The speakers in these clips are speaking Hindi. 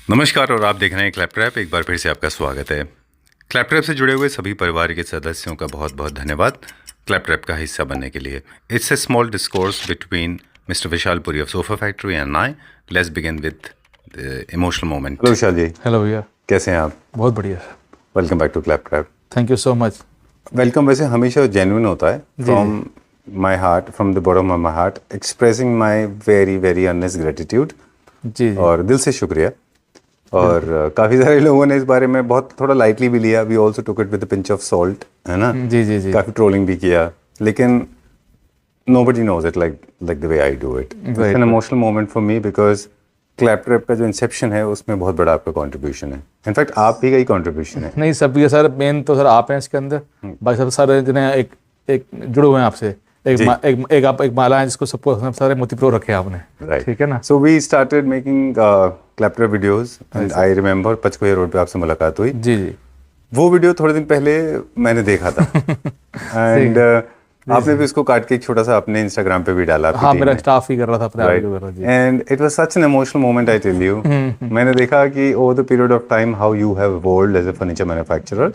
नमस्कार और आप देख रहे हैं क्लैप ट्रैप। एक बार फिर से आपका स्वागत है। क्लैप ट्रैप से जुड़े हुए सभी परिवार के सदस्यों का बहुत बहुत धन्यवाद क्लैप ट्रैप का हिस्सा बनने के लिए। It's a small discourse between mister Vishal Puri of sofa factory and I. Let's begin with the emotional moment. Hello Vishal ji. Hello भैया, कैसे हैं आप? बहुत बढ़िया। Welcome back to clap trap. Thank you so much. Welcome वैसे हमेशा जेन्युइन होता है, from my heart, from the bottom of my heart, expressing my very very earnest gratitude. जी और दिल से शुक्रिया। और काफ़ी सारे लोगों ने इस बारे में बहुत थोड़ा लाइटली भी लिया। We also took it with pinch of salt, है ना? जी जी जी। काफ़ी ट्रोलिंग भी किया, लेकिन nobody knows it like the way I do it. It's an emotional moment for me because clap trap का जो इंसेप्शन है उसमें बहुत बड़ा आपका कंट्रीब्यूशन है। इनफैक्ट आप ही का ही कंट्रीब्यूशन है। नहीं, सब ये सर, मेन तो सर आप हैं इसके अंदर। बाकी सब सारे जिन्हें एक जुड़े हुए हैं आपसे। एक माला है जिसको सबको सारे मोती प्रो रखे हैं आपने, ठीक है ना? So we started making clap trap videos and I remember Pachkoya road पे आपसे मुलाकात हुई। जी जी। वो वीडियो थोड़े दिन पहले मैंने देखा था एंड आपने भी उसको काट के एक छोटा सा अपने इंस्टाग्राम पे भी डाला। हाँ, मेरा स्टाफ ही कर रहा था अपने आप कर रहा था। And it was such an emotional moment, I tell you. मैंने देखा कि over the period of time how you have evolved as a furniture manufacturer,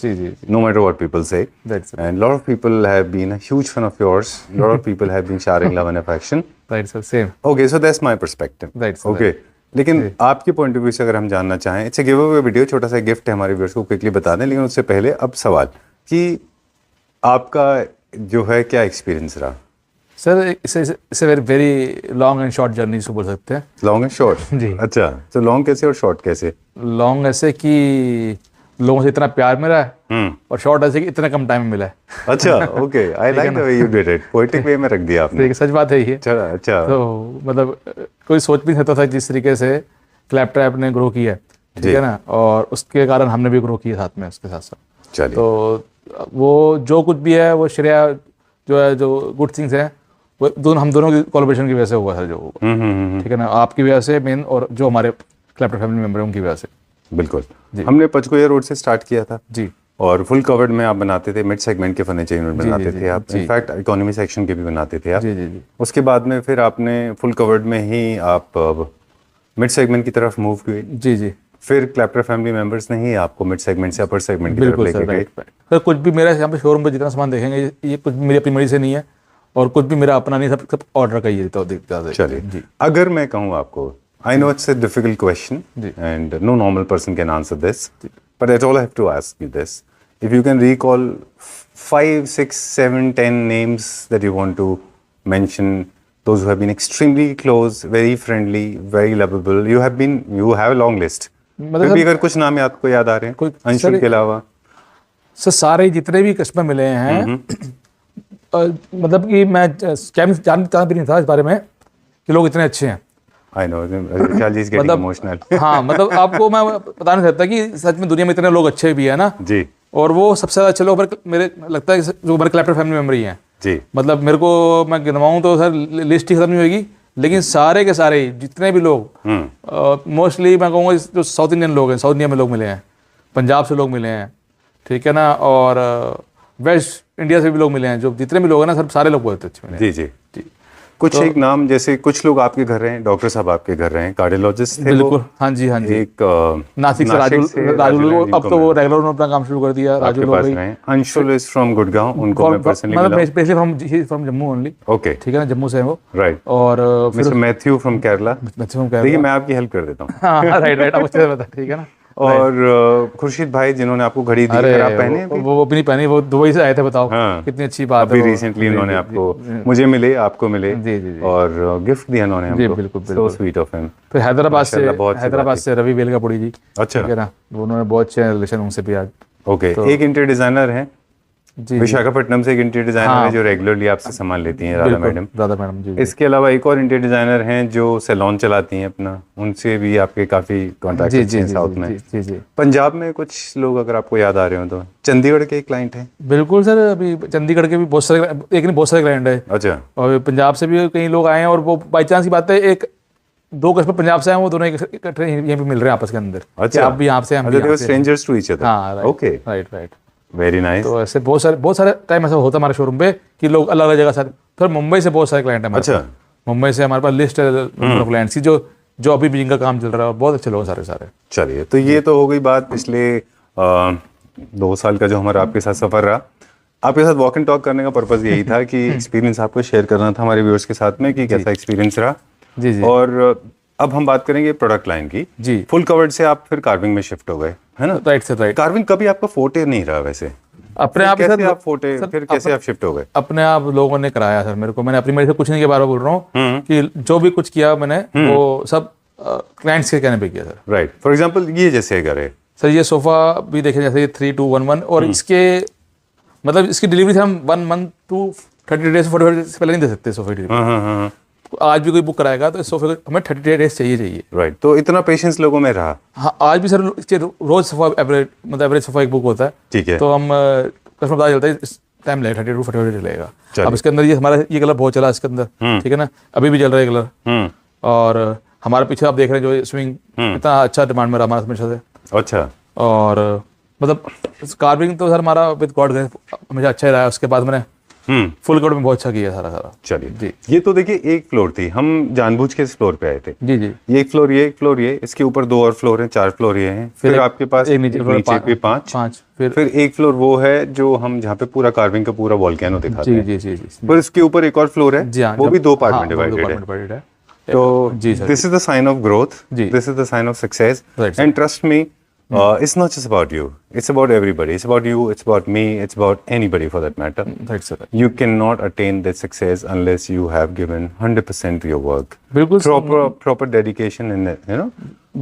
no matter what people say, and lot of people have been a huge fan of yours, lot of people have been sharing love and affection. Right sir, same. Okay, so that's my perspective. Right sir. Okay, लेकिन आपके पॉइंट ऑफ व्यू से अगर हम जानना चाहें, it's a give away video, छोटा सा गिफ्ट है हमारे व्यूअर्स को, क्विकली बता दें। लेकिन उससे पहले अब सवाल कि आपका जो है क्या एक्सपीरियंस रहा? Sir, it's very long and short journey इसको बोल सकते हैं। Long and short? जी। अच्छा, तो लॉन्ग कैसे और शॉर्ट कैसे? लॉन्ग ऐसे कि लोगों से इतना प्यार मिला है, और शॉर्ट ऐसे कि इतना कम टाइम में मिला है। अच्छा, okay, I like the way you did it. Poetic वे में रख दिया आपने। ठीक है, सच बात है ये। अच्छा। तो मतलब कोई सोच भी नहीं सकता था जिस तरीके से क्लैप ट्रैप ने ग्रो किया है, ठीक है ना? और उसके कारण हमने भी ग्रो किया साथ में, उसके साथ साथ। चलिए, तो वो जो कुछ भी है वो श्रेया जो है, जो गुड थिंग्स हैं, वो हम दोनों की कोलैबोरेशन की वजह से हुआ सर, जो हुआ, ठीक है ना? आपकी वजह से मेन, और जो हमारे क्लैप ट्रैप फैमिली मेंबर हैं उनकी वजह से। बिल्कुल। हमने पचकोया रोड से स्टार्ट किया था जी, और फुल कवर्ड में आप बनाते थे, मिड सेगमेंट के फर्नीचर यूनिट बनाते थे आप, इनफैक्ट इकोनॉमी सेक्शन के भी बनाते थे आप। जी जी जी। उसके बाद में फिर आपने फुल कवर्ड में ही आप मिड सेगमेंट की तरफ मूव किए। जी जी। फिर क्लैप ट्रैप फैमिली मेंबर्स ने ही आपको मिड सेगमेंट से अपर सेगमेंट की तरफ बिल्कुल लेके सर, गए। Right right. सर, कुछ भी मेरा यहाँ पे शोरूम पे जितना सामान देखेंगे, ये कुछ भी मेरी अपनी मर्जी से नहीं है, और कुछ भी मेरा अपना नहीं, सब ऑर्डर का ही है। तो चलिए जी, अगर मैं कहूँ आपको, I know it's a difficult question and no normal person can answer this, but that's all I have to ask you this. If you can recall 5, 6, 7, 10 names that you want to mention, those who have been extremely close, very friendly, very lovable, you have a long list. फिर भी अगर कुछ नाम आपको याद आ रहे हैं अंशुल के अलावा? सर, सारे जितने भी कस्टमर मिले हैं, मतलब कि मैं जानता भी नहीं था इस बारे में कि लोग इतने अच्छे हैं। I know, Vishal is getting emotional. हाँ, मतलब आपको मैं बता नहीं सकता कि सच में दुनिया में इतने लोग अच्छे भी है ना जी। और वो सबसे ज़्यादा अच्छे लोग मेरे लगता है जो हमारे क्लैप ट्रैप फैमिली मेंबर ही हैं जी। मतलब मेरे को मैं गिनवाऊँ तो सर लिस्ट ही खत्म नहीं होगी, लेकिन सारे के सारे जितने भी लोग, मोस्टली मैं कहूँगा जो साउथ इंडियन लोग हैं, साउथ इंडिया में लोग मिले हैं, पंजाब से लोग मिले हैं, ठीक है ना, और वेस्ट इंडिया से भी लोग मिले हैं, जो जितने भी लोग हैं ना सर, सारे लोग बहुत अच्छे मिले। जी जी जी। कुछ तो, एक नाम, जैसे कुछ लोग आपके घर रहे हैं, डॉक्टर साहब आपके घर रहे हैं, कार्डियोलॉजिस्ट थे। बिल्कुल, हाँ जी हाँ जी। एक नासिक से राजू, अब तो वो रेगुलर में अपना काम शुरू कर दिया। राजू लोग रहे। अंशुल इज फ्रॉम गुड़गांव, उनको मैं पर्सनली मिला। Basically from Jammu only. Okay, ठीक है ना, जम्मू से है वो। राइट। और मिस्टर मैथ्यू फ्रॉम केरला। देखिए, मैं आपकी हेल्प कर देता हूँ। हाँ, राइट राइट, आप अच्छे से बता, ठीक है ना। और खुर्शीद भाई जिन्होंने आपको घड़ी दी, आप पहने? वो भी नहीं पहनी, वो दुबई से आए थे, बताओ। हाँ, कितनी अच्छी बात है। अभी रिसेंटली इन्होंने आपको, मुझे मिले, आपको मिले, और गिफ्ट दिया इन्होंने हमको। बिल्कुल, सो स्वीट ऑफ हिम। फिर हैदराबाद से रवि वेलकापुड़ी जी। अच्छा, ठीक है ना, उन्होंने बहुत अच्छे रिलेशन उनसे भी आज। ओके, एक इंटीरियर डिजाइनर है विशाखापट्टनम से, एक इंटीरियर डिजाइनर है जो रेगुलरली आपसे सामान लेती हैं, राधा मैडम जी। इसके अलावा एक और इंटीरियर डिजाइनर हैं जो सैलून चलाती हैं अपना, उनसे भी आपके काफी कॉन्टैक्ट हैं साउथ में। जी जी। पंजाब में कुछ लोग अगर आपको याद आ रहे हो तो चंडीगढ़ के क्लाइंट हैं? बिल्कुल सर, अभी चंडीगढ़ के भी बहुत सारे, एक नहीं बहुत सारे क्लाइंट है। अच्छा। और पंजाब से भी कई लोग आए हैं, और वो बाई चांस की बात है, एक 2 कस्टमर पंजाब से आए, वो दोनों इकट्ठे यहीं पे मिल रहे हैं आपस के अंदर। अच्छा, आप भी यहाँ से, हम भी यहाँ से। Strangers to each other. हाँ, okay, right right. Very nice. तो ऐसे बहुत सारे टाइम ऐसा होता है हमारे शोरूम पे कि लोग अलग अलग जगह से। फिर मुंबई से बहुत सारे क्लाइंट हैं हमारे। अच्छा। मुंबई से हमारे पास लिस्ट है क्लाइंट्स की, जो जो अभी भी जिनका काम चल रहा है, बहुत अच्छे लोग हैं सारे सारे। चलिए, तो ये तो हो गई बात पिछले 2 साल का जो हमारा आपके साथ सफर रहा। आपके साथ वॉक एंड टॉक करने का पर्पस यही था कि एक्सपीरियंस आपको शेयर करना था हमारे व्यूअर्स के साथ में कि कैसा एक्सपीरियंस रहा। जी जी। और अब हम बात करेंगे प्रोडक्ट लाइन की। जी। फुल कवर्ड से आप फिर कार्विंग में शिफ्ट हो गए, है ना? Right sir, right. कार्विंग कभी आपका फोटे नहीं रहा वैसे? अपने आप ही कैसे सर, आप फोटे फिर कैसे आप शिफ्ट हो गए? अपने आप लोगों ने कराया सर मेरे को। मैंने अपनी मर्जी से कुछ नहीं के बारे में बोल रहा हूँ कि जो भी कुछ किया मैंने वो सब क्लाइंट्स के कहने पे किया सर। राइट। फॉर एग्जांपल ये जैसे घर है सर, ये सोफा भी देखें जैसे ये 3211 और इसके मतलब इसकी डिलीवरी हम 1 मंथ टू 30 डेज 40 डेज से पहले नहीं दे सकते सोफे डिलीवरी। हाँ। आज भी कोई बुक कराएगा तो इस सोफे को हमें 30 डेज चाहिए। राइट। तो इतना पेशेंस लोगों में रहा। हाँ, आज भी सर इसके रोज सोफा एवरेज मतलब एवरेज सोफा एक बुक होता है। ठीक है। तो हम कस्टमर पता चलता है इस टाइम लगेगा 30 to 40 डेज लगेगा। चलिए। अब इसके अंदर ये हमारा ये कलर बहुत चला इसके अंदर, ठीक है ना, अभी भी चल रहा है कलर। और हमारे पीछे आप देख रहे हैं जो स्विंग इतना अच्छा डिमांड में रहा हमारा हमेशा से। अच्छा। और मतलब कार्विंग तो सर हमारा विद गॉड ग्रेस हमेशा अच्छा ही रहा है। उसके बाद मैंने फुल कोड में बहुत अच्छा किया सारा। चलिए जी। ये तो देखिए एक फ्लोर थी, हम जानबूझ के इस फ्लोर पे आए थे। जी जी। ये एक फ्लोर, ये एक फ्लोर, ये इसके ऊपर 2 और फ्लोर हैं, 4 फ्लोर ये हैं। फिर आपके पास एक नीचे भी 5। फिर एक फ्लोर वो है जो हम जहाँ पे पूरा कार्विंग का पूरा वॉल्केनो दिखाते हैं। जी जी जी। फिर इसके ऊपर एक और फ्लोर है, जी हाँ, वो भी 2 पार्ट में हाँ, डिवाइडेड है। है। तो जी sir. This is the sign of growth, जी। This is the sign of success. Right, sir. And trust me, it's not just about you, it's about everybody, it's about you, it's about me, it's about anybody for that matter. Right sir. You cannot attain that success unless you have given 100% your work, बिल्कुल proper dedication in it, you know.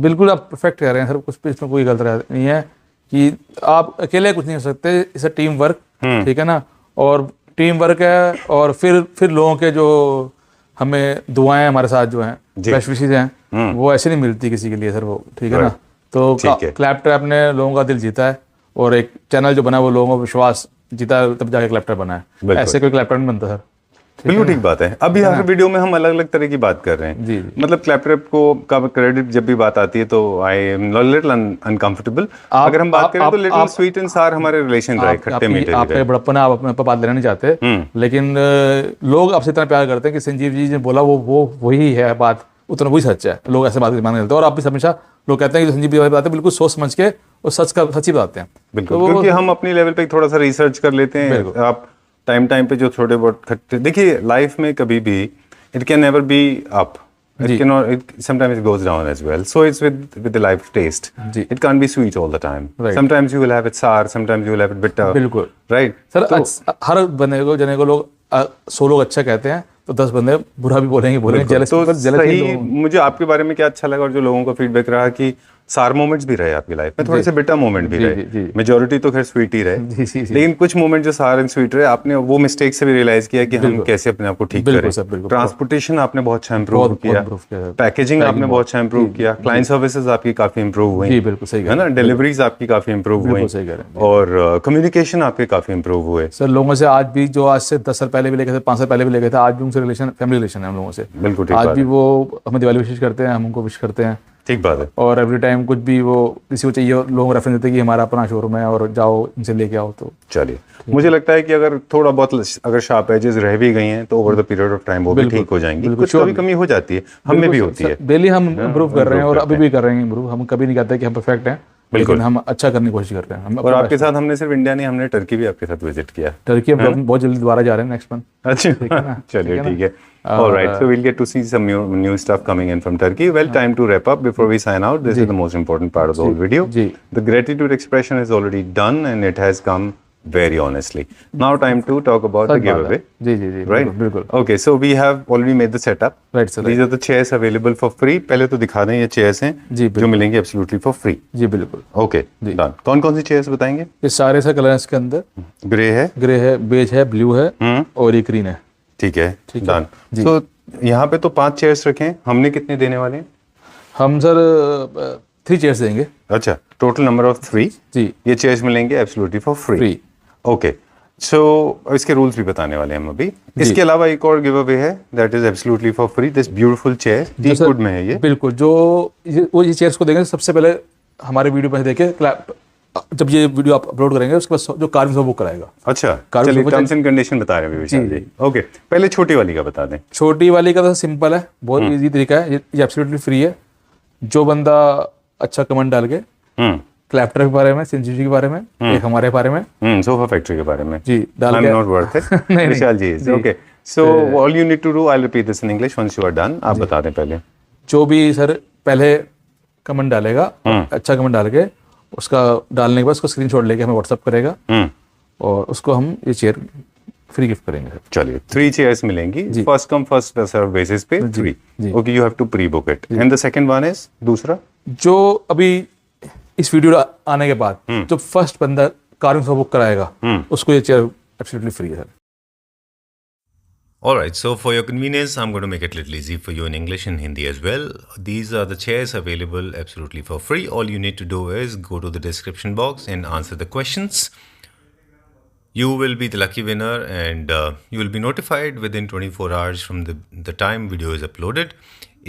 बिल्कुल आप परफेक्ट कह रहे हैं सर, कुछ भी इसमें कोई गलत नहीं है कि आप अकेले कुछ नहीं कर सकते। इसे टीम वर्क, ठीक है ना, और टीम वर्क है। और फिर लोगों के जो हमें दुआएं हमारे साथ जो हैं, बेस्ट विशेस हैं, वो ऐसे नहीं मिलती किसी के लिए सर, वो ठीक है ना। तो क्लैप ट्रैप ने लोगों का दिल जीता है और एक चैनल जो बना वो लोगों का विश्वास जीता है, तब जाके क्लैप ट्रैप बना है। ऐसे कोई क्लैप ट्रैप नहीं बनता सर। बिल्कुल ठीक बात है। अभी हर वीडियो में हम अलग अलग तरह की बात कर रहे हैं। जी। मतलब क्लैपट्रैप को का क्रेडिट जब भी बात आती है तो आई एम लिटिल अनकंफर्टेबल। अगर हम बात करें तो लिटिल स्वीट एंड सार हमारे रिलेशन रहे, खट्टे मीठे। आपके बड़प्पन आप अपने बात लेना नहीं चाहते, लेकिन लोग आपसे इतना प्यार करते हैं कि संजीव जी ने बोला वो वही है बात, उतना वही सच है। लोग ऐसे बात मानने लगते हैं और आप भी हमेशा लोग कहते हैं कि संजीव जी बताते हैं बिल्कुल सोच समझ के और सच ही बताते हैं। बिल्कुल, क्योंकि हम अपनी लेवल पे थोड़ा सा रिसर्च कर लेते हैं। आप टाइम पे जो थोड़े बहुत खट्टे, देखिए लाइफ में कभी भी it can never be up, it cannot, sometimes it goes down as well, so it's with the life taste. It can't be sweet all the time. Sometimes you will have it sour, sometimes you will have it bitter. बिल्कुल right सर। हर जने को लोग 100 लोग अच्छा कहते हैं तो 10 बंदे बुरा भी बोलेंगे। तो सही, मुझे आपके बारे में क्या अच्छा लगा और जो लोगों का फीडबैक रहा कि सार मोमेंट्स भी रहे आपकी लाइफ में, थोड़े से बिटर मोमेंट भी रहे। मेजोरिटी तो खैर स्वीट ही रहे, लेकिन कुछ मोमेंट जो सार एंड स्वीट रहे, आपने वो मिस्टेक से भी रियलाइज किया कि हम कैसे अपने आप को ठीक करें। ट्रांसपोर्टेशन आपने बहुत अच्छा इंप्रूव किया, पैकेजिंग आपने बहुत अच्छा इंप्रूव किया, क्लाइंट सर्विसेज आपकी काफी इंप्रूव हुई, है ना, डिलीवरीज आपकी काफी इंप्रूव हुई, और कम्युनिकेशन आपके काफी इंप्रूव हुए। सर लोगों से आज भी जो आज से 10 साल पहले भी लेके थे, 5 साल पहले भी लेके थे, आज भी उनसे रिलेशन फैमिली रिलेशन है हम लोगों से। बिल्कुल, आज भी वो हमें दिवाली विश करते हैं, हम उनको विश करते हैं। ठीक बात है। और एवरी टाइम कुछ भी वो किसी को चाहिए लोग रेफरेंस देते हैं कि हमारा अपना शोरूम है और जाओ इनसे लेके आओ। तो चलिए, मुझे लगता है कि अगर थोड़ा बहुत अगर शार्प एजेस रह भी गई हैं तो over the period of time वो भी ठीक हो जाएंगी। कुछ कभी कमी हो जाती है, हमें भी होती है। डेली हम इम्प्रूव कर रहे हैं और अभी भी कर रहे हैं इम्प्रूव। हम कभी नहीं कहते कि हम परफेक्ट हैं, लेकिन हम अच्छा करने की कोशिश कर रहे हैं। और आपके साथ हमने सिर्फ इंडिया नहीं, हमने टर्की भी आपके साथ विजिट किया। टर्की हम बहुत जल्दी दोबारा जा रहे हैं नेक्स्ट मंथ। अच्छा, चलिए ठीक है। All right, so we'll get to see some new stuff coming in from Turkey. Well, time to wrap up before we sign out. This is the most important part of the whole video. The gratitude expression is already done and it has come very honestly. Now time to talk about the giveaway. Ji, right? बिल्कुल। Okay, so we have already made the setup. Right, sir. These are the chairs available for free. पहले तो दिखा दें, ये chairs हैं जो मिलेंगे absolutely for free. जी बिल्कुल। Okay, done. कौन-कौन सी chairs बताएंगे? ये सारे से कलर इसके अंदर ग्रे है, बेज है, ब्लू है और एक ग्रीन है। ठीक है, डन। So यहाँ पे तो 5 चेयर्स रखें, हमने कितने देने वाले हैं? हम सर 3 चेयर्स देंगे। अच्छा, टोटल नंबर ऑफ 3। जी, ये चेयर्स मिलेंगे एब्सोल्युटली फॉर फ्री। ओके, सो इसके रूल्स भी बताने वाले हैं हम अभी। इसके अलावा एक और गिव अवे है that is absolutely for free, this beautiful chair, teakwood में है ये। बिल्कुल, वो ये चेयर्स को देंगे सबसे पहले हमारे वीडियो पे देखे, जब ये वीडियो आप अपलोड करेंगे उसके बाद जो कार्विंग वो कराएगा। अच्छा, चलिए टर्म्स एंड कंडीशन बता रहे हैं विशाल जी। ओके, पहले छोटी वाली का बता दें। छोटी वाली का तो सिंपल है, बहुत इजी तरीका है, ये एब्सोल्युटली फ्री है। जो बंदा अच्छा कमेंट डाल के क्लैप्टर के बारे में, सिंजी के बारे में, एक हमारे बारे में, सोफा फैक्ट्री के बारे में जी डाल I'm के not worth it. नहीं, विशाल जी, जी। okay. So all you need to do, I'll repeat this in English once you are done. आप बता दें पहले. जो भी सर पहले कमेंट डालेगा, अच्छा कमेंट डाल के उसका डालने के बाद उसको स्क्रीनशॉट लेके हमें व्हाट्सअप करेगा और उसको हम ये चेयर फ्री गिफ्ट करेंगे सर। चलिए 3 चेयर्स मिलेंगी, first come first serve basis पे 3. Okay, you have to pre book it. And the second one is दूसरा जो अभी इस वीडियो आने के बाद जो फर्स्ट बंदा कार्विंग सोफा बुक कराएगा उसको ये चेयर एब्सोल्युटली फ्री है sir. Alright, so for your convenience, I'm going to make it a little easy for you in English and Hindi as well. These are the chairs available absolutely for free. All you need to do is go to the description box and answer the questions. You will be the lucky winner and you will be notified within 24 hours from the time video is uploaded.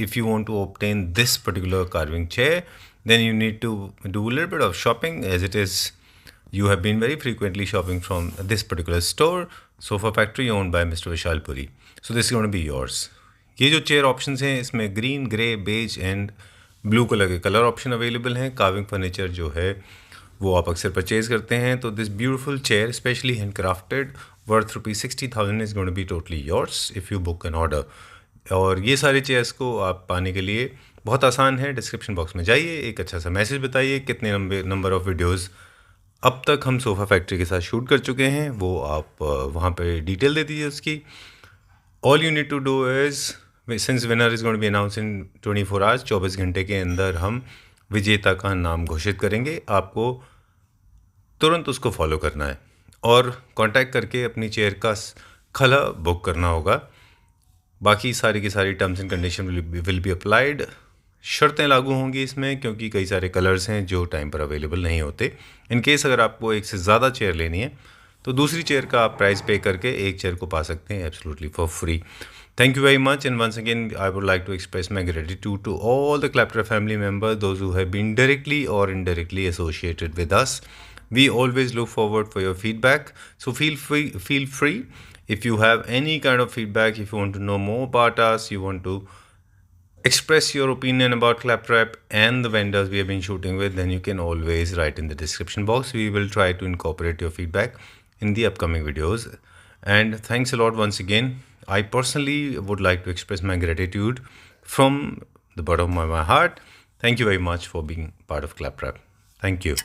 If you want to obtain this particular carving chair, then you need to do a little bit of shopping, as it is you have been very frequently shopping from this particular store, Sofa Factory, owned by Mr. Vishal Puri. So this is going to be yours. ये जो चेयर ऑप्शंस हैं इसमें green, grey, beige and blue colour के कलर ऑप्शन अवेलेबल हैं. कार्विंग फर्नीचर जो है वो आप अक्सर परचेज करते हैं. तो this beautiful chair specially hand crafted worth ₹60,000 is going to be totally yours if you book an order. और ये सारे चेयर्स को आप पाने के लिए बहुत आसान है. डिस्क्रिप्शन बॉक्स में जाइए, एक अच्छा सा मैसेज बताइए कितने नंबर ऑफ़ वीडियोज़ अब तक हम सोफ़ा फैक्ट्री के साथ शूट कर चुके हैं, वो आप वहाँ पे डिटेल दे दीजिए उसकी. All you need to do is, since winner is going to be announce in 24 hours, 24 घंटे के अंदर हम विजेता का नाम घोषित करेंगे. आपको तुरंत उसको फॉलो करना है और कांटेक्ट करके अपनी चेयर का खला बुक करना होगा. बाकी सारी की सारी terms and condition will be applied. शर्तें लागू होंगी इसमें क्योंकि कई सारे कलर्स हैं जो टाइम पर अवेलेबल नहीं होते. इन केस अगर आपको एक से ज़्यादा चेयर लेनी है तो दूसरी चेयर का आप प्राइस पे करके एक चेयर को पा सकते हैं absolutely for free. Thank you very much, and once again I would like to express my gratitude to all the Claptra family members, those who have been directly or indirectly associated with us. We always look forward for your feedback, so feel free if you have any kind of feedback, if you want to know more about us, you want to express your opinion about Claptrap and the vendors we have been shooting with, then you can always write in the description box. We will try to incorporate your feedback in the upcoming videos. And thanks a lot once again. I personally would like to express my gratitude from the bottom of my heart. Thank you very much for being part of Claptrap. Thank you.